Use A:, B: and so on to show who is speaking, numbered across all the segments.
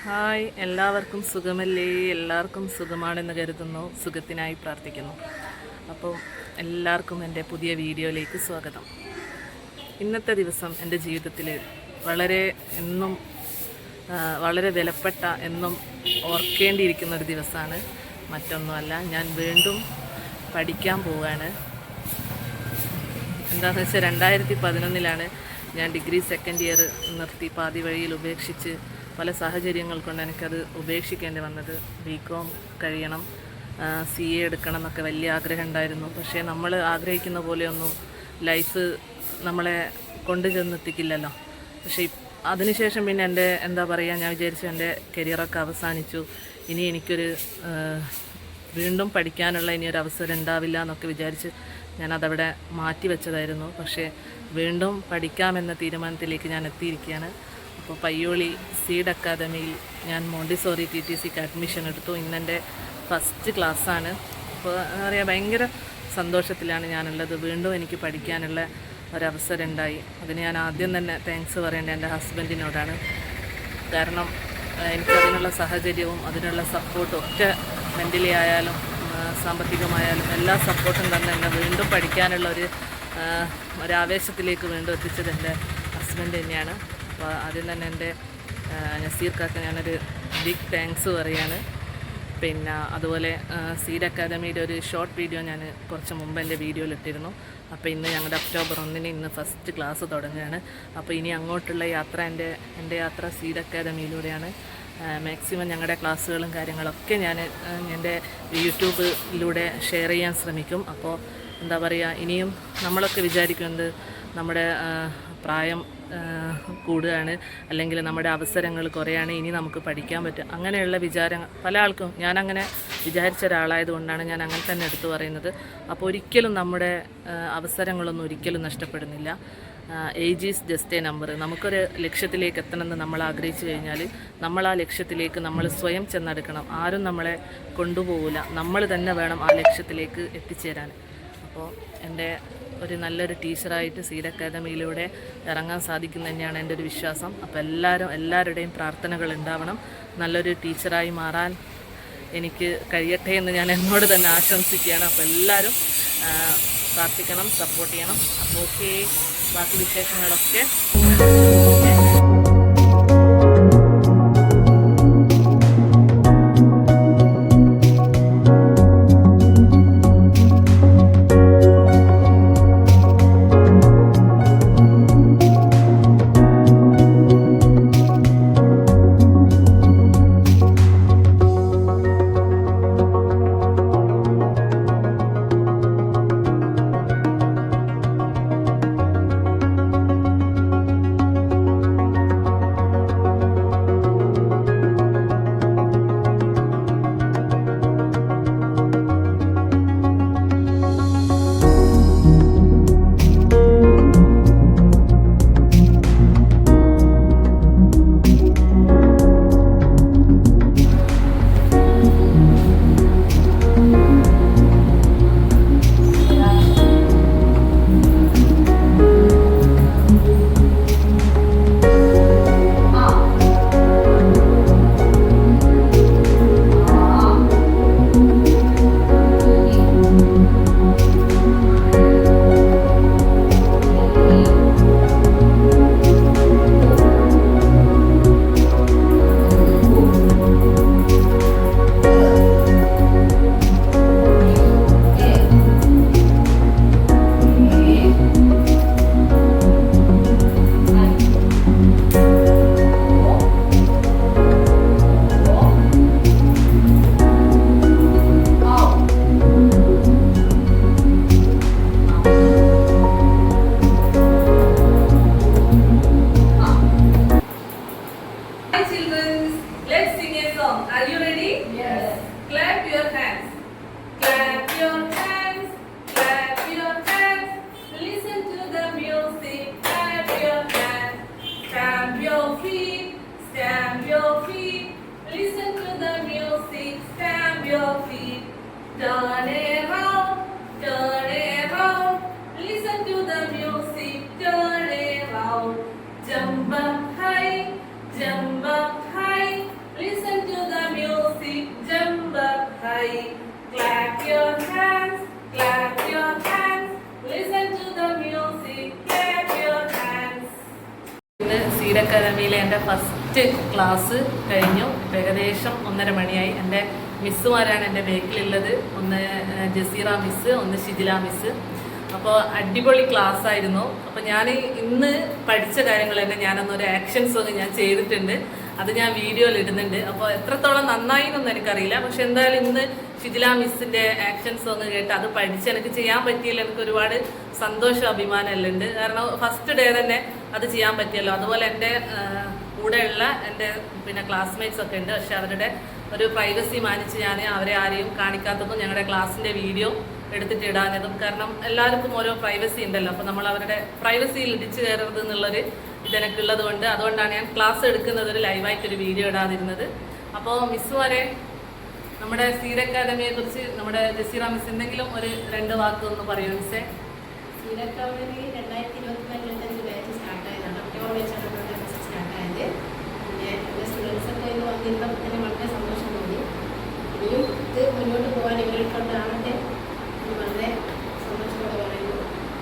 A: Hi, എല്ലാവർക്കും സുഖമല്ലേ? എല്ലാവർക്കും സുഖമാണെന്ന് കരുതുന്നു, സുഖത്തിനായി പ്രാർത്ഥിക്കുന്നു. അപ്പോൾ എല്ലാവർക്കും എൻ്റെ പുതിയ വീഡിയോയിലേക്ക് സ്വാഗതം. ഇന്നത്തെ ദിവസം എൻ്റെ ജീവിതത്തിൽ എന്നും വളരെ വിലപ്പെട്ട, എന്നും ഓർക്കേണ്ടിയിരിക്കുന്നൊരു ദിവസമാണ്. മറ്റൊന്നുമല്ല, ഞാൻ വീണ്ടും പഠിക്കാൻ പോവുകയാണ്. എന്താണെന്ന് വെച്ചാൽ 2011 ഞാൻ ഡിഗ്രി സെക്കൻഡ് ഇയർ നിർത്തി പാതി വഴിയിൽ ഉപേക്ഷിച്ച്, പല സാഹചര്യങ്ങൾ കൊണ്ട് എനിക്കത് ഉപേക്ഷിക്കേണ്ടി വന്നത്. ബികോം കഴിയണം, CA എടുക്കണം എന്നൊക്കെ വലിയ ആഗ്രഹം ഉണ്ടായിരുന്നു. പക്ഷേ നമ്മൾ ആഗ്രഹിക്കുന്ന പോലെയൊന്നും ലൈഫ് നമ്മളെ കൊണ്ടു ചെന്നെത്തിക്കില്ലല്ലോ. പക്ഷേ അതിനുശേഷം പിന്നെ ഞാൻ വിചാരിച്ചു എൻ്റെ കരിയറൊക്കെ അവസാനിച്ചു, ഇനി എനിക്കൊരു വീണ്ടും പഠിക്കാനുള്ള ഇനിയൊരു അവസരം ഉണ്ടാവില്ല എന്നൊക്കെ വിചാരിച്ച് ഞാനതവിടെ മാറ്റി വെച്ചതായിരുന്നു. പക്ഷേ വീണ്ടും പഠിക്കാമെന്ന തീരുമാനത്തിലേക്ക് ഞാൻ എത്തിയിരിക്കുകയാണ്. അപ്പോൾ പയ്യോളി സീഡ് അക്കാദമിയിൽ ഞാൻ മോണ്ടിസോറി TTCക്ക് അഡ്മിഷൻ എടുത്തു. ഇന്നെൻ്റെ ഫസ്റ്റ് ക്ലാസ്സാണ്. അപ്പോൾ എന്താ പറയുക, ഭയങ്കര സന്തോഷത്തിലാണ് ഞാനുള്ളത്. വീണ്ടും എനിക്ക് പഠിക്കാനുള്ള ഒരവസരം ഉണ്ടായി. അതിന് ഞാൻ ആദ്യം തന്നെ താങ്ക്സ് പറയേണ്ടത് എൻ്റെ ഹസ്ബൻഡിനോടാണ്. കാരണം എനിക്കതിനുള്ള സാഹചര്യവും അതിനുള്ള സപ്പോർട്ടും ഒക്കെ മെൻ്റലി ആയാലും സാമ്പത്തികമായാലും എല്ലാ സപ്പോർട്ടും തന്നെ എന്നെ വീണ്ടും പഠിക്കാനുള്ള ഒരാവേശത്തിലേക്ക് വീണ്ടും എത്തിച്ചത് എൻ്റെ ഹസ്ബൻഡ് തന്നെയാണ്. അപ്പോൾ ആദ്യം തന്നെ എൻ്റെ നസീർ കാക്ക ഞാനൊരു ബിഗ് താങ്ക്സ് പറയുകയാണ്. പിന്നെ അതുപോലെ സീഡ് അക്കാദമിയുടെ ഒരു ഷോർട്ട് വീഡിയോ ഞാൻ കുറച്ച് മുമ്പ് എൻ്റെ വീഡിയോയിലിട്ടിരുന്നു. അപ്പോൾ ഇന്ന് ഞങ്ങളുടെ ഒക്ടോബർ 1 ഇന്ന് ഫസ്റ്റ് ക്ലാസ് തുടങ്ങുകയാണ്. അപ്പോൾ ഇനി അങ്ങോട്ടുള്ള യാത്ര, എൻ്റെ യാത്ര സീഡ് അക്കാദമിയിലൂടെയാണ്. മാക്സിമം ഞങ്ങളുടെ ക്ലാസ്സുകളും കാര്യങ്ങളൊക്കെ ഞാൻ എൻ്റെ യൂട്യൂബിലൂടെ ഷെയർ ചെയ്യാൻ ശ്രമിക്കും. അപ്പോൾ എന്താ പറയുക, ഇനിയും നമ്മളൊക്കെ വിചാരിക്കുന്നത് നമ്മുടെ പ്രായം കൂടുകയാണ്, അല്ലെങ്കിൽ നമ്മുടെ അവസരങ്ങൾ കുറയാണ്, ഇനി നമുക്ക് പഠിക്കാൻ പറ്റും, അങ്ങനെയുള്ള വിചാരങ്ങൾ പല ആൾക്കും. ഞാനങ്ങനെ വിചാരിച്ച ഒരാളായതുകൊണ്ടാണ് ഞാൻ അങ്ങനെ തന്നെ എടുത്തു പറയുന്നത്. അപ്പോൾ ഒരിക്കലും നമ്മുടെ അവസരങ്ങളൊന്നും ഒരിക്കലും നഷ്ടപ്പെടുന്നില്ല. Age is just a number. നമുക്കൊരു ലക്ഷ്യത്തിലേക്ക് എത്തണമെന്ന് നമ്മൾ ആഗ്രഹിച്ചു കഴിഞ്ഞാൽ നമ്മൾ ആ ലക്ഷ്യത്തിലേക്ക് നമ്മൾ സ്വയം ചെന്നെടുക്കണം. ആരും നമ്മളെ കൊണ്ടുപോകില്ല, നമ്മൾ തന്നെ വേണം ആ ലക്ഷ്യത്തിലേക്ക് എത്തിച്ചേരാൻ. അപ്പോൾ എൻ്റെ നല്ലൊരു ടീച്ചറായിട്ട് സീഡ് അക്കാദമിയിലൂടെ ഇറങ്ങാൻ സാധിക്കും തന്നെയാണ് എൻ്റെ ഒരു വിശ്വാസം. അപ്പോൾ എല്ലാവരുടെയും പ്രാർത്ഥനകൾ ഉണ്ടാവണം. നല്ലൊരു ടീച്ചറായി മാറാൻ എനിക്ക് കഴിയട്ടെ എന്ന് ഞാൻ എന്നോട് തന്നെ ആശംസിക്കുകയാണ്. അപ്പോൾ എല്ലാവരും പ്രാർത്ഥിക്കണം, സപ്പോർട്ട് ചെയ്യണം. അപ്പോൾ ഓക്കെ, ബാക്കി വിശേഷങ്ങളൊക്കെ
B: turn around, listen to the music, turn around, jump up high,
A: അക്കാദമിയിലെ എൻ്റെ ഫസ്റ്റ് ക്ലാസ് കഴിഞ്ഞു. ഏകദേശം 1:30 മണിയായി. എൻ്റെ മിസ്സുമാരാണ് എൻ്റെ ബേക്കിലുള്ളത്. ഒന്ന് ജസീറ മിസ്സ്, ഒന്ന് ഷിജില മിസ്സ്. അപ്പോൾ അടിപൊളി ക്ലാസ് ആയിരുന്നു. അപ്പോൾ ഞാൻ ഇന്ന് പഠിച്ച കാര്യങ്ങൾ തന്നെ ഞാനൊന്നൊരു ആക്ഷൻ സോങ് ഞാൻ ചെയ്തിട്ടുണ്ട്. അത് ഞാൻ വീഡിയോയിൽ ഇടുന്നുണ്ട്. അപ്പോൾ എത്രത്തോളം നന്നായി എന്നൊന്നും എനിക്കറിയില്ല. പക്ഷെ എന്തായാലും ഇന്ന് ഷിജില മിസ്സിൻ്റെ ആക്ഷൻ സോങ് കേട്ട് അത് പഠിച്ച് എനിക്ക് ചെയ്യാൻ പറ്റിയല്ലോ. എനിക്ക് ഒരുപാട് സന്തോഷം, അഭിമാനം എല്ലാം ഉണ്ട്. കാരണം ഫസ്റ്റ് ഡേ തന്നെ അത് ചെയ്യാൻ പറ്റിയല്ലോ. അതുപോലെ എൻ്റെ കൂടെയുള്ള എൻ്റെ ക്ലാസ്മേറ്റ്സ് ഒക്കെ ഉണ്ട്. പക്ഷെ അവരുടെ ഒരു പ്രൈവസി മാനിച്ച് ഞാൻ അവരെ ആരെയും കാണിക്കാത്തതും ഞങ്ങളുടെ ക്ലാസ്സിൻ്റെ വീഡിയോ എടുത്തിട്ട് ഇടാനതും. കാരണം എല്ലാവർക്കും ഓരോ പ്രൈവസി ഉണ്ടല്ലോ. അപ്പോൾ നമ്മൾ അവരുടെ പ്രൈവസിയിൽ ഇടിച്ചു കയറരുത് എന്നുള്ളൊരു ഇതെനിക്കുള്ളത് കൊണ്ട് അതുകൊണ്ടാണ് ഞാൻ ക്ലാസ് എടുക്കുന്നത് ഒരു ലൈവായിട്ടൊരു വീഡിയോ ഇടാതിരുന്നത്. അപ്പോൾ മിസ്സുമാരെ, നമ്മുടെ സീഡ് അക്കാദമിയെ കുറിച്ച് നമ്മുടെ ജസീറ മിസ് എന്തെങ്കിലും ഒരു 2 വാക്ക് ഒന്ന് പറയൂ മിസ്സേ.
C: സീഡ് അക്കാദമി 2024 ബാച്ച് സ്റ്റാർട്ടായതാണ്. ഒക്ടോബർ ബാച്ചാണ് നമ്മുടെ ബാച്ച് സ്റ്റാർട്ടായത്. പിന്നെ എൻ്റെ സ്റ്റുഡൻസൊക്കെ ഇന്ന് വന്നിരുന്നപ്പോൾ തന്നെ വളരെ സന്തോഷം തോന്നി. ഇനിയും ഇത് മുന്നോട്ട് പോകാൻ ഇവരെക്കൊണ്ടാവട്ടെ വളരെ സന്തോഷത്തോടെ പറയുന്നു.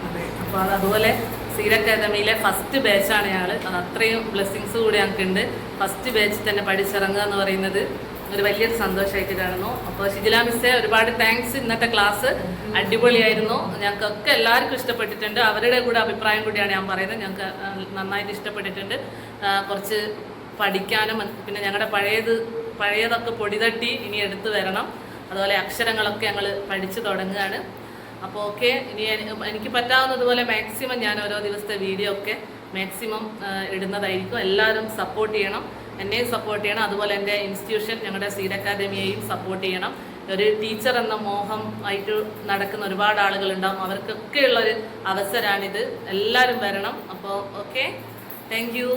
A: അതെ, അപ്പോൾ അതുപോലെ സീഡ് അക്കാദമിയിലെ ഫസ്റ്റ് ബാച്ചാണ് ഞങ്ങൾ. അത് അത്രയും ബ്ലെസ്സിങ്സ് കൂടി ഞങ്ങൾക്കുണ്ട്. ഫസ്റ്റ് ബാച്ച് തന്നെ പഠിച്ചിറങ്ങുക എന്ന് പറയുന്നത് ഒരു വലിയൊരു സന്തോഷമായിട്ട് കാണുന്നു. അപ്പോൾ ഷിജില മിസ്സെ ഒരുപാട് താങ്ക്സ്. ഇന്നത്തെ ക്ലാസ് അടിപൊളിയായിരുന്നു. ഞങ്ങൾക്കൊക്കെ എല്ലാവർക്കും ഇഷ്ടപ്പെട്ടിട്ടുണ്ട്. അവരുടെ കൂടെ അഭിപ്രായം കൂടിയാണ് ഞാൻ പറയുന്നത്. ഞങ്ങൾക്ക് നന്നായിട്ട് ഇഷ്ടപ്പെട്ടിട്ടുണ്ട്. കുറച്ച് പഠിക്കാനും പിന്നെ ഞങ്ങളുടെ പഴയതൊക്കെ പൊടിതട്ടി ഇനി എടുത്തു വരണം. അതുപോലെ അക്ഷരങ്ങളൊക്കെ ഞങ്ങൾ പഠിച്ചു തുടങ്ങുകയാണ്. അപ്പോൾ ഓക്കെ, ഇനി എനിക്ക് പറ്റാവുന്നതുപോലെ മാക്സിമം ഞാൻ ഓരോ ദിവസത്തെ വീഡിയോ ഒക്കെ മാക്സിമം ഇടുന്നതായിരിക്കും. എല്ലാവരും സപ്പോർട്ട് ചെയ്യണം, എന്നെയും സപ്പോർട്ട് ചെയ്യണം. അതുപോലെ എൻ്റെ ഇൻസ്റ്റിറ്റ്യൂഷൻ ഞങ്ങളുടെ സീഡ് അക്കാദമിയെയും സപ്പോർട്ട് ചെയ്യണം. ഒരു ടീച്ചർ എന്ന മോഹം ആയിട്ട് നടക്കുന്ന ഒരുപാട് ആളുകളുണ്ടാവും. അവർക്കൊക്കെയുള്ളൊരു അവസരമാണിത്. എല്ലാവരും വരണം. അപ്പോൾ ഓക്കെ, താങ്ക് യു.